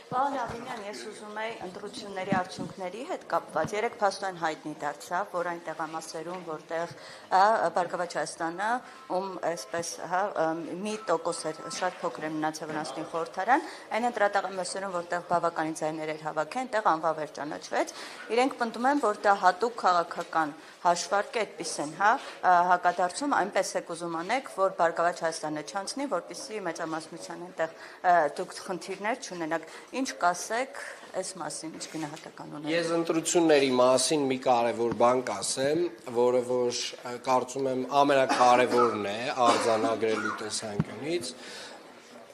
Պարոն Աբինյան, ես ուզում եի ընտրությունների արդյունքների հետ կապված երեք փաստորեն հայտնի դարձավ, որ այն տեղամասերում, որտեղ Բարգավաճ Հայաստանը, ում այսպես մի տոկոս էր շատ փոքր է մնացել վրանցնի խորհրդարան, այն ընտրատեղամասերում, որտեղ բավականին ձայներ էր հավաքել, այնտեղ անվավ էր ճանաչվեց, իրենք պնդում են, որ դա հատուկ քաղաքական հաշվարկ է, այդպես են, հակադարձում, այնպես եք ուզում անեք, որ Բարգավաճ Հայաստանը չանցնի, որպեսզի մեծամասնության այնտեղ դուք խնդիրներ չունենաք։ Ինչ կասեք այս մասին, ինչ գնահատական ունեք։ Ես ընտրությունների մասին մի կարևոր բան կասեմ, որը որ կարծում եմ ամենակարևորն է արձանագրելու տեսանկյունից։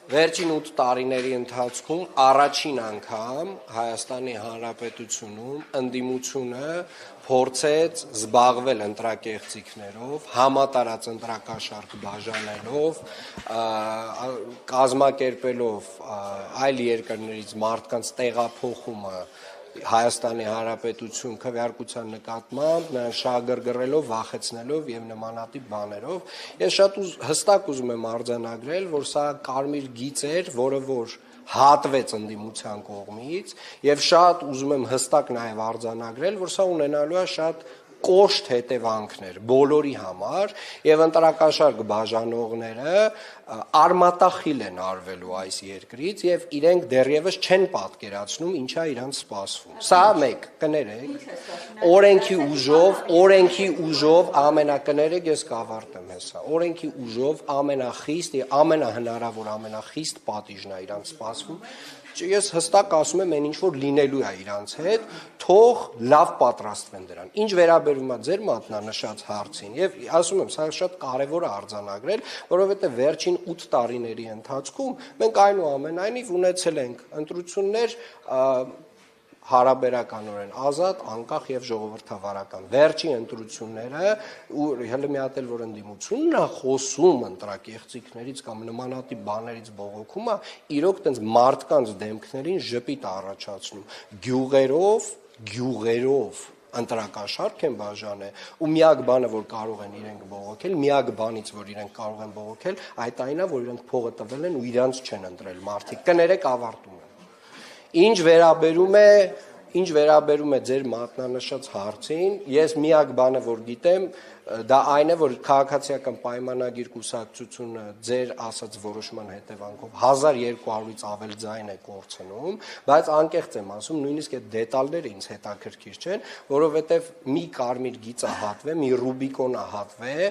Վերջին 8 տարիների ընթացքում առաջին անգամ Հայաստանի Հանրապետությունում ընդդիմությունը փորձեց զբաղվել ընտրակեղծիքներով, համատարած ընտրակաշառք բաժանելով, կազմակերպելով այլ երկրներից մարդկանց տեղափոխումը Հայաստանի Հանրապետություն քվեարկության նկատմամբ, նրան շահագրգռելով, վախեցնելով եւ նմանատիպ բաներով։ Ես շատ հստակ ուզում եմ արձանագրել, որ սա կարմիր գիծ էր, որը որ հատվեց ընդդիմության կողմից եւ շատ ուզում եմ հստակ նաեւ արձանագրել, որ սա ունենալու է շատ կոշտ հետևանքներ բոլորի համար եւ ընտրակաշառք բաժանողները արմատախիլ են արվելու այս երկրից եւ իրենք դեռևս չեն պատկերացնում ինչա իրանց սպասվում։ Սա մեկ, կներեք, օրենքի ուժով ամենակներեք ես կավարտեմ հեսա։ Օրենքի ուժով ամենախիստ եւ ամենահնարավոր ամենախիստ պատիժն է իրանց սպասվում։ Ես հստակ ասում եմ, այն ինչ որ լինելու է իրանց հետ, թող լավ պատրաստվեն դրան։ Ինչ վերաբերում է ձեր մատնանշած հարցին, եւ ասում եմ, սա շատ կարեւոր է արձանագրել, որովհետեւ վերջին 8 տարիների ընթացքում մենք այնուամենայնիվ ունեցել ենք ընտրություններ հարաբերականորեն ազատ, անկախ եւ ժողովրդավարական։ Վերջին ընտրությունները ու հələ մի հատ էլ որ ընդդիմությունն է խոսում ընտրակեղծիքներից կամ նմանատիպ բաներից բողոքում է, իրոք տենց մարդկանց դեմքներին ժպիտ առաջացնում, գյուղերով ընտրակաշառք են բաժանել ու միակ բանը որ կարող են իրենք բողոքել, միակ բանից որ իրենք կարող են բողոքել, այդ այնա որ իրենք փողը տվել են ու իրանց չեն ընտրել մարդիկ։ Կներեք ավարտում եմ։ Ինչ վերաբերում է ձեր մատնանշած հարցին, ես միակ բանը որ գիտեմ, դա այն է, որ քաղաքացիական պայմանագիր կուսակցությունը ձեր ասած որոշման հետևանքով 1200-ից ավել ձայն է կորցնում, բայց անկեղծ եմ ասում, նույնիսկ այդ դետալները ինձ հետաքրքիր չեն, որովհետև մի կարմիր գիծ է հատվել, մի ռուբիկոն է հատվել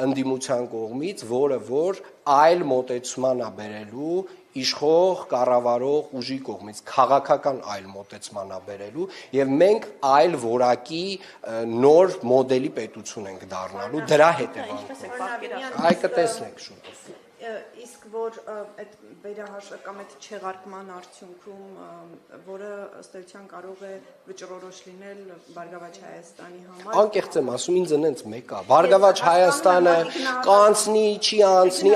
ընդդիմության կողմից, որը որ այլ մոտեցման է բերելու իշխող կառավարող ուժի կողմից քաղաքական այլ մոտեցման է բերելու եւ մենք այլ որակի նոր մոդելի պետություն ենք դառնալու դրա հետևանքով։ Այ կտեսնեք շուտով։ Իսկ որ այդ վերահաշվը կամ այդ չեղարկման արդյունքում, որը ըստ էության կարող է վճռորոշ լինել Բարգավաճ Հայաստանի համար։ Անկեղծ եմ ասում, ինձ այնց մեկ է։ Բարգավաճ Հայաստանը կանցնի, չի անցնի,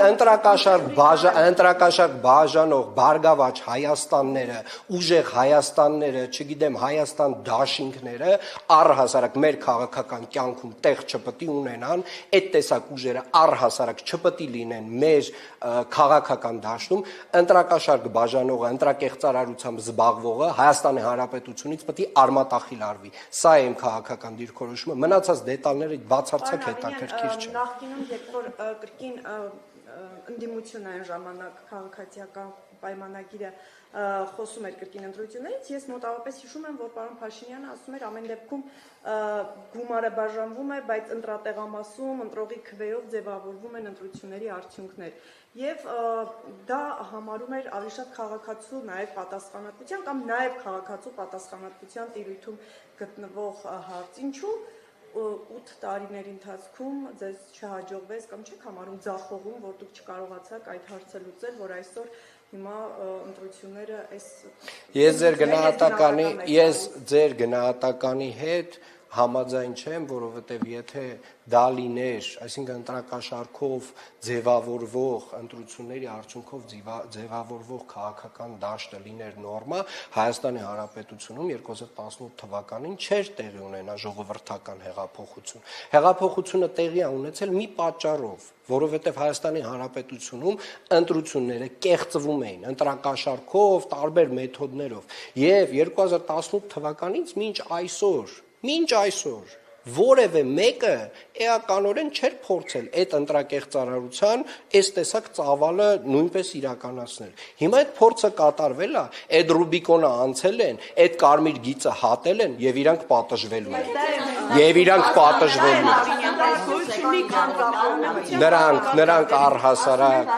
ընտրակաշառք բաժանող Բարգավաճ Հայաստանները, ուժեղ Հայաստանները, չգիտեմ, Հայաստան դաշինքները առհասարակ մեր քաղաքական կյանքում տեղ չպետք է ունենան, այդ տեսակ ուժերը առհասարակ չպետք է լինեն մեր քաղաքական դաշտում, ընտրակաշառք բաժանողը, ընտրակեղծարարությամբ զբաղվողը Հայաստանի Հանրապետությունից պետք է արմատախիլ արվի։ Սա է իմ քաղաքական դիրքորոշումը, մնացած դետալները բացարձակ հետաքրքիր չեն։ Նախկինում երբ որ կրկին ընդդիմությունը այն ժամանակ քաղաքացիական պայմանագիրը խոսում էր կրկին ընտրություններից, ես մոտավորապես հիշում եմ, որ պարոն Փաշինյանը ասում էր ամեն դեպքում գումարը բաժանվում է, բայց ընտրատեղամասում ընտրողի քվեով ձևավորվում են ընտրությունների արդյունքներ։ Եվ դա համարում էր ավելի շատ քաղաքացու նաև պատասխանատվության կամ նաև քաղաքացու պատասխանատվության տիրույթում գտնվող հարց։ Ինչու 8 տարիների ընթացքում ձեզ չհաջողվեց կամ չեք համարում ձախողում, որ դուք չկարողացաք այդ հարցը լուծել, որ այսօր հիմա ընտրությունները այս Ես ձեր գնահատականի հետ համաձայն չեմ, որովհետև եթե դա լիներ, այսինքն ընտրակաշարքով ձևավորվող ընտրությունների արդյունքով ձևավորվող քաղաքական դաշտը լիներ նորմա, Հայաստանի Հանրապետությունում 2018 թվականին չէր տեղի ունենա ժողովրդական հեղափոխություն։ Հեղափոխությունը տեղի է ունեցել մի պատճառով, որովհետև Հայաստանի Հանրապետությունում ընտրությունները կեղծվում էին ընտրակաշարքով, տարբեր մեթոդներով, եւ 2018 թվականից մինչ այսօր որևէ մեկը էականորեն չէր փորձել այդ ընտրակեղծարարության այս տեսակ ծավալը նույնպես իրականացնել։ Հիմա այդ փորձը կատարվել է, այդ Ռուբիկոնը անցել են, այդ կարմիր գիծը հատել են եւ իրանք պատժվելու են։ Նրանք առհասարակ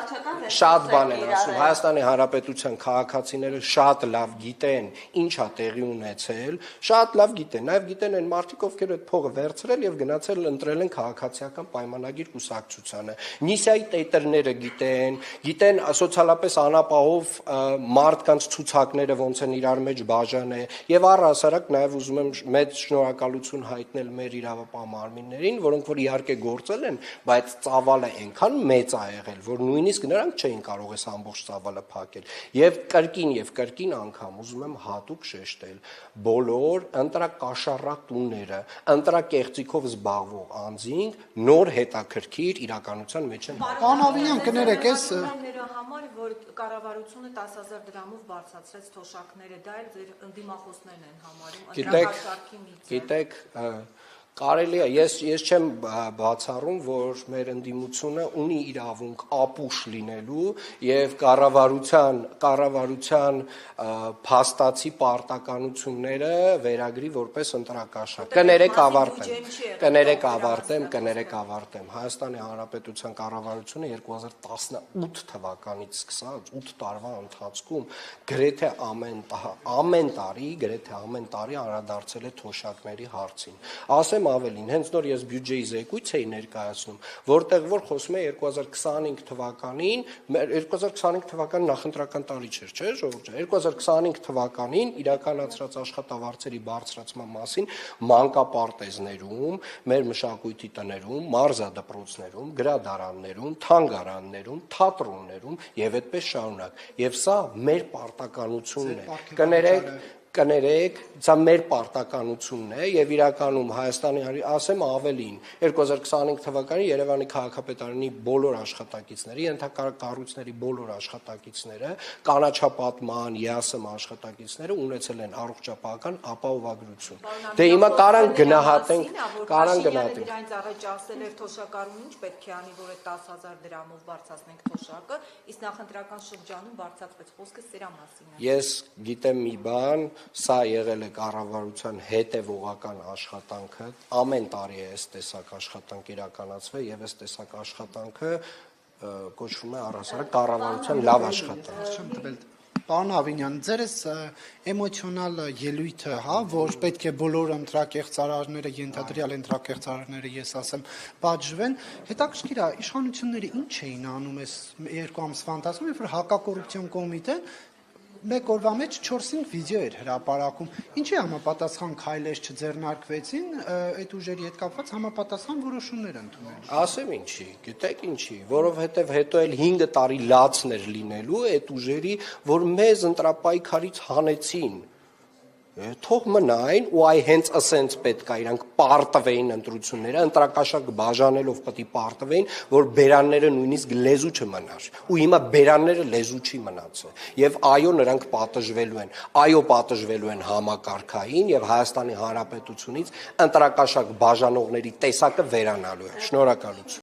շատ բան են ասում։ Հայաստանի Հանրապետության քաղաքացիները շատ լավ գիտեն ինչ է տեղի ունեցել, շատ լավ գիտեն, նաեւ գիտեն այն մարդիկ, ովքեր այդ փողը վերցրել եւ գնացել ընտրել են քաղաքացիական պայմանագիր կուսակցությանը։ Նիսիայի տետրները գիտեն սոցիալապես անապահով մարդկանց ցուցակները ոնց են իրար մեջ բաժանել եւ առհասարակ նաեւ ուզում եմ մեծ շնորհակալություն հայտնել մեր իրավապահ մարմիններին, որոնք որ իհարկե գործել են, բայց ծավալը այնքան մեծ է եղել, որ նույնիսկ նրանք չէին կարող այս ամբողջ ծավալը փակել։ Եվ կրկին անգամ ուզում եմ հատուկ շեշտել բոլոր ընտրակաշառատուները, ընտրակեղծիքով զբաղվող անձինք նոր հետաքրքիր իրականության մեջ են։ Պարոն Ավինյան, կներեք, համար, որ կառավարությունը 10,000 դրամով բարձրացրեց թոշակները, դա էլ ձեր ընդդիմախոսներն են համարում, ընտրակաշառքի միջը։ Գիտեք, կարելի է, ես չեմ բացառում, որ մեր ընդդիմությունը ունի իրավունք ապուշ լինելու եւ կառավարության փաստացի պարտականությունները վերագրի որպես ընտրակաշառք։ Կներեք ավարտեմ։ Հայաստանի Հանրապետության կառավարությունը 2018 թվականից սկսած 8 տարվա ընթացքում գրեթե ամեն տարի անդրադարձել է թոշակների հարցին։ Ասեմ ավելին, հենց նոր ես բյուջեի զեկույց էի ներկայացնում, որտեղ որ խոսում է 2025 թվականին, 2025 թվականը նախընտրական տարի չէր, չէ՞, ժողովուրդ, 2025 թվականին իրականացրած աշխատավարձերի բարձրացման մասին մանկապարտեզներում, մեր մշակույթի տներում, մարզադպրոցներում, գրադարաններում, թանգարաններում, թատրոններում եւ այդպես շարունակ։ Եւ սա մեր պարտականությունն է։ Կներեք, սա մեր պարտականությունն է եւ իրականում Հայաստանի ասեմ ավելին 2025 թվականին Երևանի քաղաքապետարանի բոլոր աշխատակիցների, ենթակառույցների բոլոր աշխատակիցները, կանաչապատման, ԵԱՍՄ աշխատակիցները ունեցել են առողջապահական ապահովագրություն։ Դե հիմա կարան գնահատենք։ Դրանից առաջ ասել էր թոշակառուն ինչ պետք է անի, որ այդ 10,000 դրամով բարձրացնենք թոշակը, իսկ նախընտրական շրջանում բարձրացվեց, խոսքը սրա մասին է։ Ես գիտեմ մի բան, սա եղել է կառավարության հետևողական աշխատանքը, ամեն տարի է այս տեսակ աշխատանք իրականացվել եւ այս տեսակ աշխատանքը կոչվում է առհասարակ կառավարության լավ աշխատանք։ Պարոն Ավինյան, ձերս էմոցիոնալ ելույթը, որ պետք է բոլոր ընտրակեղծարարները, ենթադրյալ ընտրակեղծարարները, ես ասեմ, պատժվեն, հետաքրքիր է, իշխանությունները ինչ էին անում այս 2 ամսվա ընթացքում, երբ որ հակակոռուպցիոն կոմիտեն մեկ օրվա մեջ 4-5 վիդեո էր հրապարակում։ Ինչի համապատասխան քայլեր չձեռնարկվեցին այդ ուժերի հետ կապված համապատասխան որոշումներ ընդունել։ Ասեմ ինչի, գիտեք ինչի, որովհետև հետո էլ 5 տարի լացներ լինելու այդ ուժերի, որ մեզ ընտրապայքարից հանեցին։ Թող մնային ու այ հենց ասենց պետք է իրանք պարտվեին ընտրությունները, ընտրակաշառք բաժանելով պետք է պարտվեին, որ բերանները նույնիսկ լեզու չմնար։ Ու հիմա բերանները լեզու չի մնացել։ Եվ այո, նրանք պատժվելու են համակարգային եւ Հայաստանի Հանրապետությունից ընտրակաշառք բաժանողների տեսակը վերանալու է։ Շնորհակալություն։